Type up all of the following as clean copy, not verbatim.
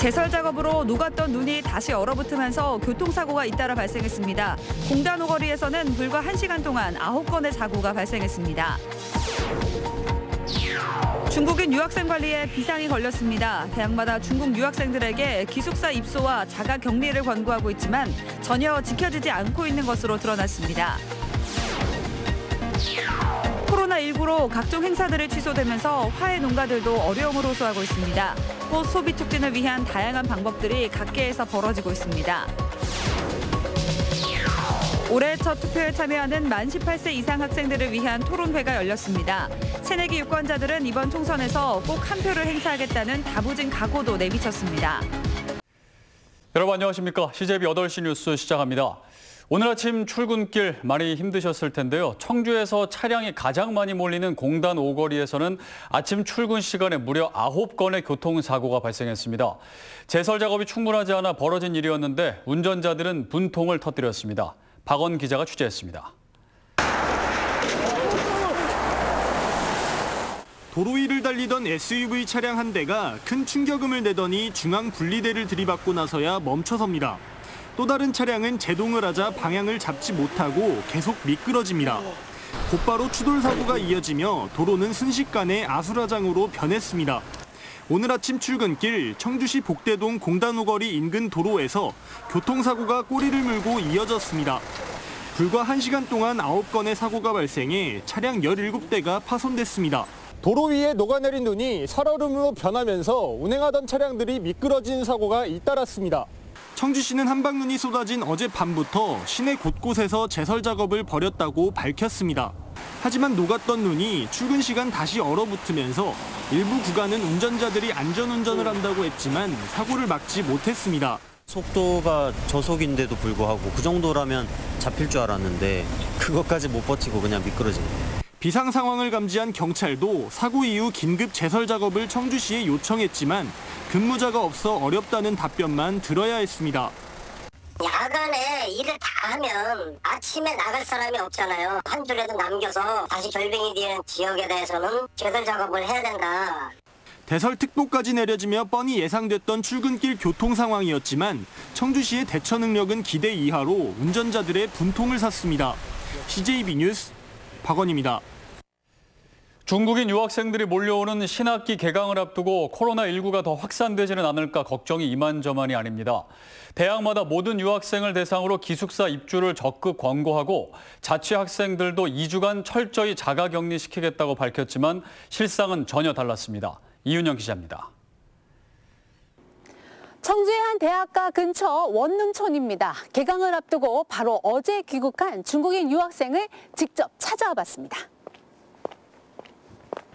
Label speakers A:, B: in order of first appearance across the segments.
A: 제설 작업으로 녹았던 눈이 다시 얼어붙으면서 교통사고가 잇따라 발생했습니다. 공단 오거리에서는 불과 1시간 동안 9건의 사고가 발생했습니다. 중국인 유학생 관리에 비상이 걸렸습니다. 대학마다 중국 유학생들에게 기숙사 입소와 자가 격리를 권고하고 있지만 전혀 지켜지지 않고 있는 것으로 드러났습니다. 코로나19로 각종 행사들이 취소되면서 화훼 농가들도 어려움을 호소하고 있습니다. 꽃 소비 촉진을 위한 다양한 방법들이 각계에서 벌어지고 있습니다. 올해 첫 투표에 참여하는 만 18세 이상 학생들을 위한 토론회가 열렸습니다. 새내기 유권자들은 이번 총선에서 꼭 한 표를 행사하겠다는 다부진 각오도 내비쳤습니다.
B: 여러분 안녕하십니까? CJB 8시 뉴스 시작합니다. 오늘 아침 출근길 많이 힘드셨을 텐데요. 청주에서 차량이 가장 많이 몰리는 공단 오거리에서는 아침 출근 시간에 무려 9건의 교통사고가 발생했습니다. 제설 작업이 충분하지 않아 벌어진 일이었는데 운전자들은 분통을 터뜨렸습니다. 박원 기자가 취재했습니다.
C: 도로 위를 달리던 SUV 차량 한 대가 큰 충격음을 내더니 중앙 분리대를 들이받고 나서야 멈춰섭니다. 또 다른 차량은 제동을 하자 방향을 잡지 못하고 계속 미끄러집니다. 곧바로 추돌 사고가 이어지며 도로는 순식간에 아수라장으로 변했습니다. 오늘 아침 출근길 청주시 복대동 공단오거리 인근 도로에서 교통사고가 꼬리를 물고 이어졌습니다. 불과 1시간 동안 9건의 사고가 발생해 차량 17대가 파손됐습니다.
D: 도로 위에 녹아내린 눈이 살얼음으로 변하면서 운행하던 차량들이 미끄러진 사고가 잇따랐습니다.
C: 청주시는 한방눈이 쏟아진 어젯밤부터 시내 곳곳에서 제설 작업을 벌였다고 밝혔습니다. 하지만 녹았던 눈이 출근 시간 다시 얼어붙으면서 일부 구간은 운전자들이 안전운전을 한다고 했지만 사고를 막지 못했습니다.
E: 속도가 저속인데도 불구하고 그 정도라면 잡힐 줄 알았는데 그것까지 못 버티고 그냥 미끄러진 거예요.
C: 비상 상황을 감지한 경찰도 사고 이후 긴급 제설 작업을 청주시에 요청했지만 근무자가 없어 어렵다는 답변만 들어야 했습니다.
F: 야간에 일을 다 하면 아침에 나갈 사람이 없잖아요. 한 줄에도 남겨서 다시 결빙이 되는 지역에 대해서는 제설 작업을 해야 된다.
C: 대설특보까지 내려지며 뻔히 예상됐던 출근길 교통 상황이었지만 청주시의 대처 능력은 기대 이하로 운전자들의 분통을 샀습니다. CJB 뉴스 박원입니다.
B: 중국인 유학생들이 몰려오는 신학기 개강을 앞두고 코로나19가 더 확산되지는 않을까 걱정이 이만저만이 아닙니다. 대학마다 모든 유학생을 대상으로 기숙사 입주를 적극 권고하고 자취 학생들도 2주간 철저히 자가격리시키겠다고 밝혔지만 실상은 전혀 달랐습니다. 이윤영 기자입니다.
G: 청주의 한 대학가 근처 원룸촌입니다. 개강을 앞두고 바로 어제 귀국한 중국인 유학생을 직접 찾아와 봤습니다.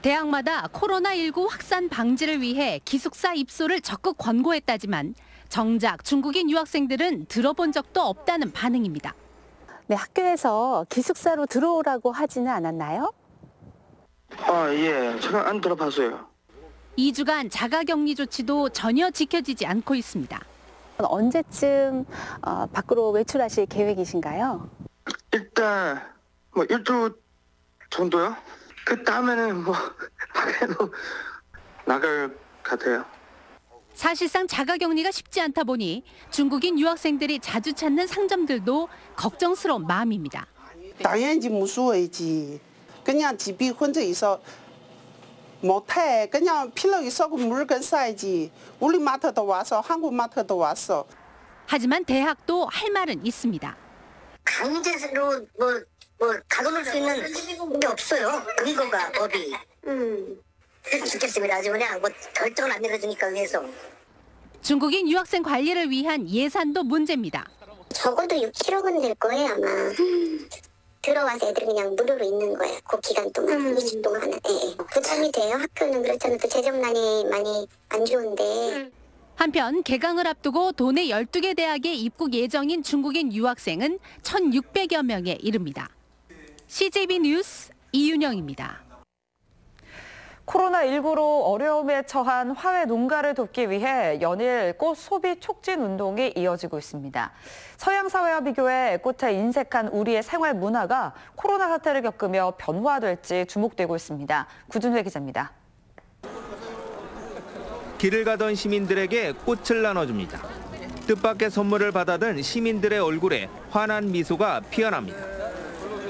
G: 대학마다 코로나19 확산 방지를 위해 기숙사 입소를 적극 권고했다지만 정작 중국인 유학생들은 들어본 적도 없다는 반응입니다.
H: 네, 학교에서 기숙사로 들어오라고 하지는 않았나요?
I: 예, 제가 안 들어봤어요.
G: 2주간 자가격리 조치도 전혀 지켜지지 않고 있습니다.
H: 언제쯤 밖으로 외출하실 계획이신가요?
I: 일단 일주 정도요? 그 다음에는 밖에도 나갈 같아요.
G: 사실상 자가격리가 쉽지 않다 보니 중국인 유학생들이 자주 찾는 상점들도 걱정스러운 마음입니다.
J: 당연히 무서워야지. 그냥 집이 혼자 있어 못해. 그냥 필요 있어도 물건 사야지. 우리 마트도 와서 한국 마트도 왔어.
G: 하지만 대학도 할 말은 있습니다.
F: 강제로 가둬놓을 수 있는 게 없어요. 근거가 법이. 죽겠습니다. 아주 그냥 결정을 안 내려주니까 위해서.
G: 중국인 유학생 관리를 위한 예산도 문제입니다.
F: 적어도 6, 7억은 될 거예요 아마. 들어와서 애들이 그냥 무료로 있는 거예요. 그 기간 동안, 20 동안은. 예. 부담이 돼요. 학교는 그렇잖아요. 또 재정난이 많이 안 좋은데.
G: 한편 개강을 앞두고 도내 12개 대학에 입국 예정인 중국인 유학생은 1,600여 명에 이릅니다. CJB 뉴스 이윤영입니다.
A: 코로나19로 어려움에 처한 화훼 농가를 돕기 위해 연일 꽃 소비 촉진 운동이 이어지고 있습니다. 서양 사회와 비교해 꽃에 인색한 우리의 생활 문화가 코로나 사태를 겪으며 변화될지 주목되고 있습니다. 구준회 기자입니다.
K: 길을 가던 시민들에게 꽃을 나눠줍니다. 뜻밖의 선물을 받아든 시민들의 얼굴에 환한 미소가 피어납니다.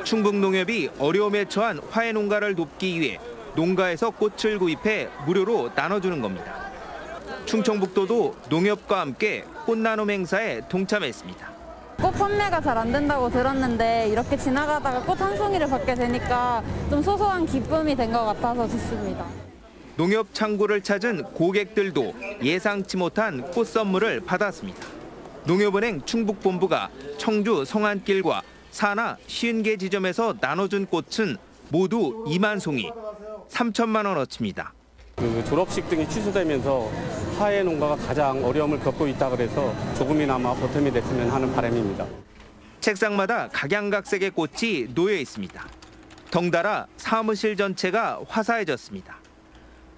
K: 충북농협이 어려움에 처한 화훼 농가를 돕기 위해 농가에서 꽃을 구입해 무료로 나눠주는 겁니다. 충청북도도 농협과 함께 꽃나눔 행사에 동참했습니다.
L: 꽃 판매가 잘 안 된다고 들었는데 이렇게 지나가다가 꽃 한 송이를 받게 되니까 좀 소소한 기쁨이 된 것 같아서 좋습니다.
K: 농협 창구를 찾은 고객들도 예상치 못한 꽃 선물을 받았습니다. 농협은행 충북본부가 청주 성안길과 산하 50개 지점에서 나눠준 꽃은 모두 2만 송이, 3천만 원어치입니다.
M: 졸업식 등이 취소되면서 화훼 농가가 가장 어려움을 겪고 있다 그래서 조금이나마 보탬이 됐으면 하는 바람입니다.
K: 책상마다 각양각색의 꽃이 놓여 있습니다. 덩달아 사무실 전체가 화사해졌습니다.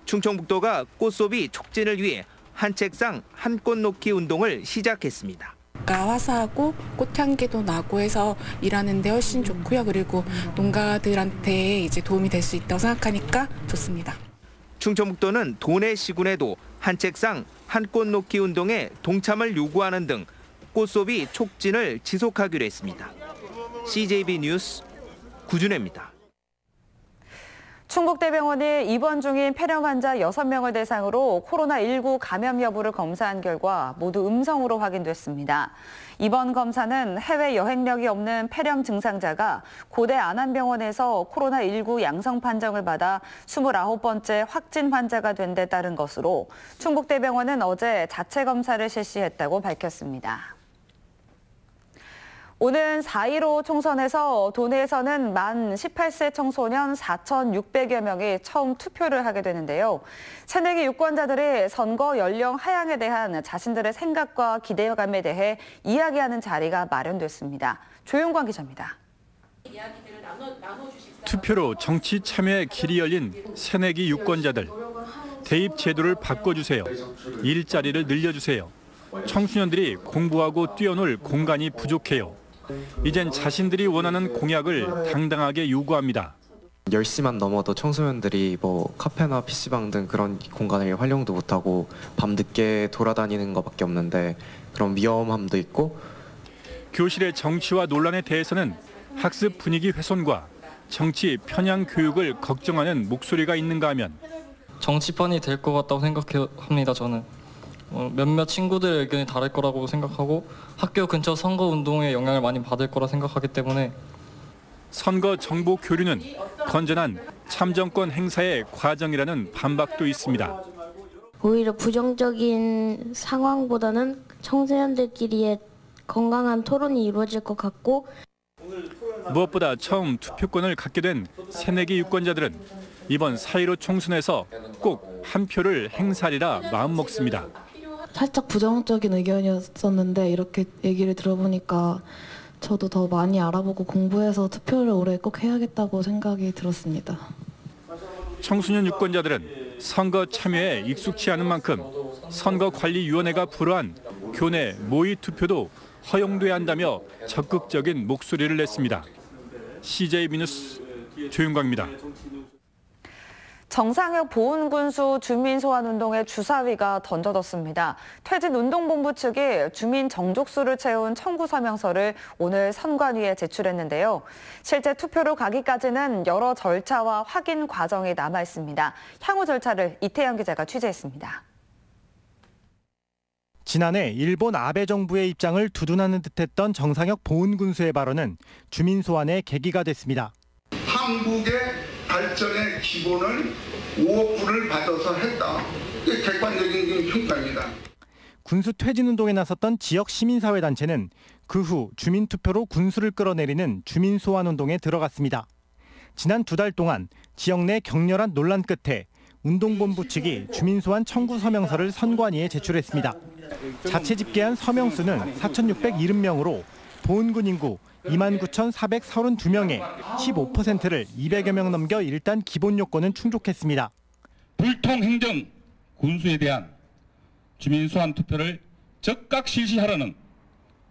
K: 충청북도가 꽃소비 촉진을 위해 한 책상 한 꽃 놓기 운동을 시작했습니다.
N: 화사하고 꽃향기도 나고 해서 일하는데 훨씬 좋고요. 그리고 농가들한테 이제 도움이 될 수 있다고 생각하니까 좋습니다.
K: 충청북도는 도내 시군에도 한 책상 한 꽃 놓기 운동에 동참을 요구하는 등 꽃소비 촉진을 지속하기로 했습니다. CJB 뉴스 구준혜입니다.
A: 충북대병원이 입원 중인 폐렴 환자 6명을 대상으로 코로나19 감염 여부를 검사한 결과 모두 음성으로 확인됐습니다. 이번 검사는 해외 여행력이 없는 폐렴 증상자가 고대 안암병원에서 코로나19 양성 판정을 받아 29번째 확진 환자가 된 데 따른 것으로 충북대병원은 어제 자체 검사를 실시했다고 밝혔습니다. 오는 4.15 총선에서 도내에서는 만 18세 청소년 4,600여 명이 처음 투표를 하게 되는데요. 새내기 유권자들이 선거 연령 하향에 대한 자신들의 생각과 기대감에 대해 이야기하는 자리가 마련됐습니다. 조용관 기자입니다.
O: 투표로 정치 참여의 길이 열린 새내기 유권자들. 대입 제도를 바꿔주세요. 일자리를 늘려주세요. 청소년들이 공부하고 뛰어놀 공간이 부족해요. 이젠 자신들이 원하는 공약을 당당하게 요구합니다.
P: 10시만 넘어도 청소년들이 카페나 PC방 등 그런 공간을 활용도 못하고 밤늦게 돌아다니는 것밖에 없는데 그런 위험함도 있고.
O: 교실의 정치와 논란에 대해서는 학습 분위기 훼손과 정치 편향 교육을 걱정하는 목소리가 있는가 하면
Q: 정치판이 될 것 같다고 생각합니다. 저는. 몇몇 친구들의 의견이 다를 거라고 생각하고 학교 근처 선거 운동에 영향을 많이 받을 거라 생각하기 때문에
O: 선거 정보 교류는 건전한 참정권 행사의 과정이라는 반박도 있습니다.
R: 오히려 부정적인 상황보다는 청소년들끼리의 건강한 토론이 이루어질 것 같고
O: 무엇보다 처음 투표권을 갖게 된 새내기 유권자들은 이번 4.15 총선에서 꼭 한 표를 행사하리라 마음먹습니다.
S: 살짝 부정적인 의견이었었는데 이렇게 얘기를 들어보니까 저도 더 많이 알아보고 공부해서 투표를 올해 꼭 해야겠다고 생각이 들었습니다.
O: 청소년 유권자들은 선거 참여에 익숙치 않은 만큼 선거관리위원회가 불허한 교내 모의 투표도 허용돼야 한다며 적극적인 목소리를 냈습니다. CJB 뉴스 조윤광입니다.
A: 정상혁 보훈군수 주민소환운동의 주사위가 던져졌습니다. 퇴진운동본부 측이 주민 정족수를 채운 청구 서명서를 오늘 선관위에 제출했는데요. 실제 투표로 가기까지는 여러 절차와 확인 과정이 남아 있습니다. 향후 절차를 이태영 기자가 취재했습니다.
T: 지난해 일본 아베 정부의 입장을 두둔하는 듯했던 정상혁 보훈군수의 발언은 주민 소환의 계기가 됐습니다.
U: 한국의 발전의 기본을 5억 불을 받아서 했다. 이게 객관적인 평가입니다.
T: 군수 퇴진운동에 나섰던 지역 시민사회단체는 그 후 주민투표로 군수를 끌어내리는 주민소환운동에 들어갔습니다. 지난 2달 동안 지역 내 격렬한 논란 끝에 운동본부 측이 주민소환 청구 서명서를 선관위에 제출했습니다. 자체 집계한 서명수는 4,670명으로 보훈군 인구 29,432명의 15%를 200여 명 넘겨 일단 기본 요건은 충족했습니다.
V: 불통행정 군수에 대한 주민소환 투표를 즉각 실시하라는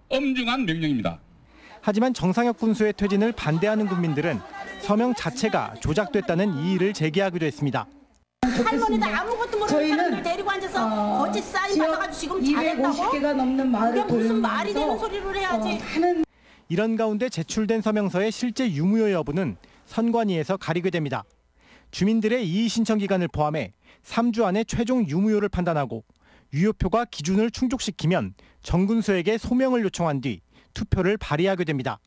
V: 엄중한 명령입니다.
T: 하지만 정상혁 군수의 퇴진을 반대하는 국민들은 서명 자체가 조작됐다는 이의를 제기하기도 했습니다.
W: 할머니도 아무것도
D: 저희는
E: 데리고 앉아서 거짓 사인 받아가지고 지금
D: 250개가 넘는 마을을
E: 무슨 말이 되는 소리를 해야지.
T: 이런 가운데 제출된 서명서의 실제 유무효 여부는 선관위에서 가리게 됩니다. 주민들의 이의 신청 기간을 포함해 3주 안에 최종 유무효를 판단하고 유효표가 기준을 충족시키면 정군수에게 소명을 요청한 뒤 투표를 발의하게 됩니다.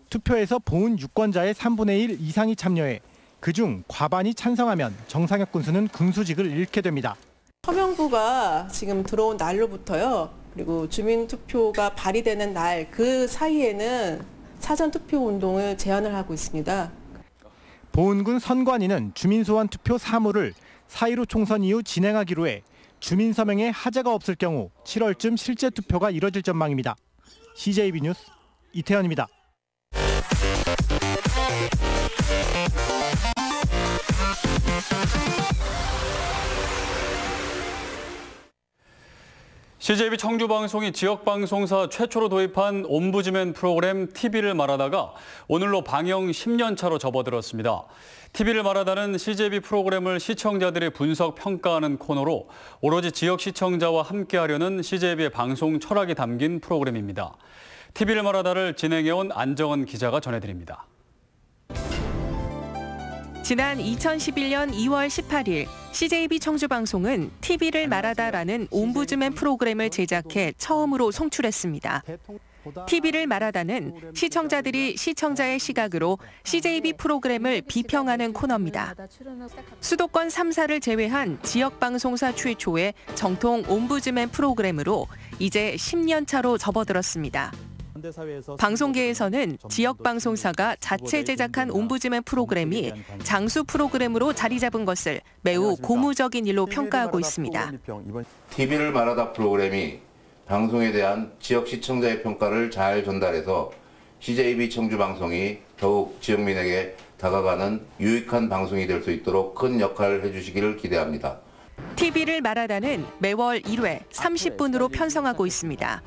T: 투표에서 보훈 유권자의 3분의 1 이상이 참여해 그중 과반이 찬성하면 정상혁 군수는 군수직을 잃게 됩니다.
W: 서명부가 지금 들어온 날로부터요. 그리고 주민투표가 발의되는 날 그 사이에는 사전투표 운동을 제한을 하고 있습니다.
T: 보훈군 선관위는 주민소환 투표 사무를 4.15 총선 이후 진행하기로 해 주민 서명에 하자가 없을 경우 7월쯤 실제 투표가 이뤄질 전망입니다. CJB 뉴스 이태현입니다.
B: CJB 청주방송이 지역방송사 최초로 도입한 옴부즈맨 프로그램 TV를 말하다가 오늘로 방영 10년 차로 접어들었습니다. TV를 말하다는 CJB 프로그램을 시청자들이 분석, 평가하는 코너로 오로지 지역 시청자와 함께하려는 CJB의 방송 철학이 담긴 프로그램입니다. TV를 말하다를 진행해온 안정은 기자가 전해드립니다.
X: 지난 2011년 2월 18일 CJB 청주방송은 TV를 말하다라는 옴부즈맨 프로그램을 제작해 처음으로 송출했습니다. TV를 말하다는 시청자들이 시청자의 시각으로 CJB 프로그램을 비평하는 코너입니다. 수도권 3사를 제외한 지역방송사 최초의 정통 옴부즈맨 프로그램으로 이제 10년 차로 접어들었습니다. 방송계에서는 지역방송사가 자체 제작한 옴부즈맨 프로그램이 장수 프로그램으로 자리 잡은 것을 매우 고무적인 일로 평가하고 있습니다.
Y: TV를 말하다 프로그램이 방송에 대한 지역 시청자의 평가를 잘 전달해서 CJB 청주방송이 더욱 지역민에게 다가가는 유익한 방송이 될 수 있도록 큰 역할을 해주시기를 기대합니다.
X: TV를 말하다는 매월 1회 30분으로 편성하고 있습니다.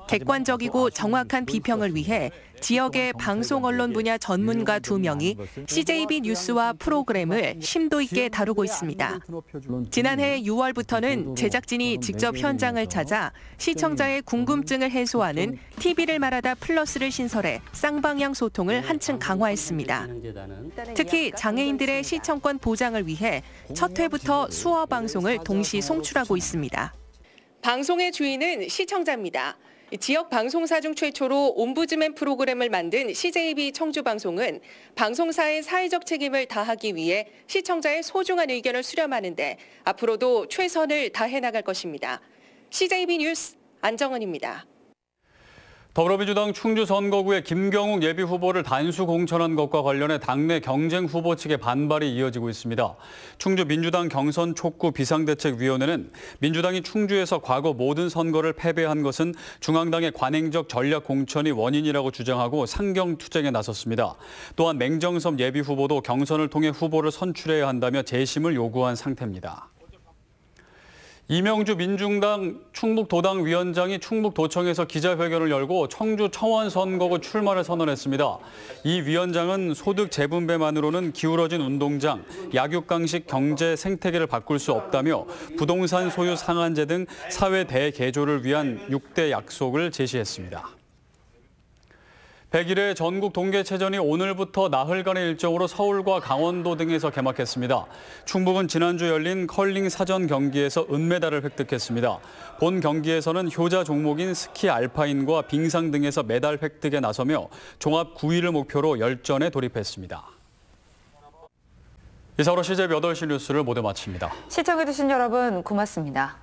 X: 객관적이고 정확한 비평을 위해 지역의 방송 언론 분야 전문가 2명이 CJB 뉴스와 프로그램을 심도 있게 다루고 있습니다. 지난해 6월부터는 제작진이 직접 현장을 찾아 시청자의 궁금증을 해소하는 TV를 말하다 플러스를 신설해 쌍방향 소통을 한층 강화했습니다. 특히 장애인들의 시청권 보장을 위해 첫 회부터 수어 방송을 동시 송출하고 있습니다. 방송의 주인은 시청자입니다. 지역 방송사 중 최초로 옴부즈맨 프로그램을 만든 CJB 청주방송은 방송사의 사회적 책임을 다하기 위해 시청자의 소중한 의견을 수렴하는 데 앞으로도 최선을 다해 나갈 것입니다. CJB 뉴스 안정은입니다.
B: 더불어민주당 충주 선거구에 김경욱 예비후보를 단수 공천한 것과 관련해 당내 경쟁 후보 측의 반발이 이어지고 있습니다. 충주 민주당 경선 촉구 비상대책위원회는 민주당이 충주에서 과거 모든 선거를 패배한 것은 중앙당의 관행적 전략 공천이 원인이라고 주장하고 상경 투쟁에 나섰습니다. 또한 맹정섭 예비후보도 경선을 통해 후보를 선출해야 한다며 재심을 요구한 상태입니다. 이명주 민중당 충북도당 위원장이 충북도청에서 기자회견을 열고 청주 청원 선거구 출마를 선언했습니다. 이 위원장은 소득 재분배만으로는 기울어진 운동장, 약육강식 경제 생태계를 바꿀 수 없다며 부동산 소유 상한제 등 사회 대개조를 위한 6대 약속을 제시했습니다. 100일의 전국 동계체전이 오늘부터 나흘간의 일정으로 서울과 강원도 등에서 개막했습니다. 충북은 지난주 열린 컬링 사전 경기에서 은메달을 획득했습니다. 본 경기에서는 효자 종목인 스키 알파인과 빙상 등에서 메달 획득에 나서며 종합 9위를 목표로 열전에 돌입했습니다. 이상으로 CJB 8시 뉴스를 모두 마칩니다.
A: 시청해주신 여러분 고맙습니다.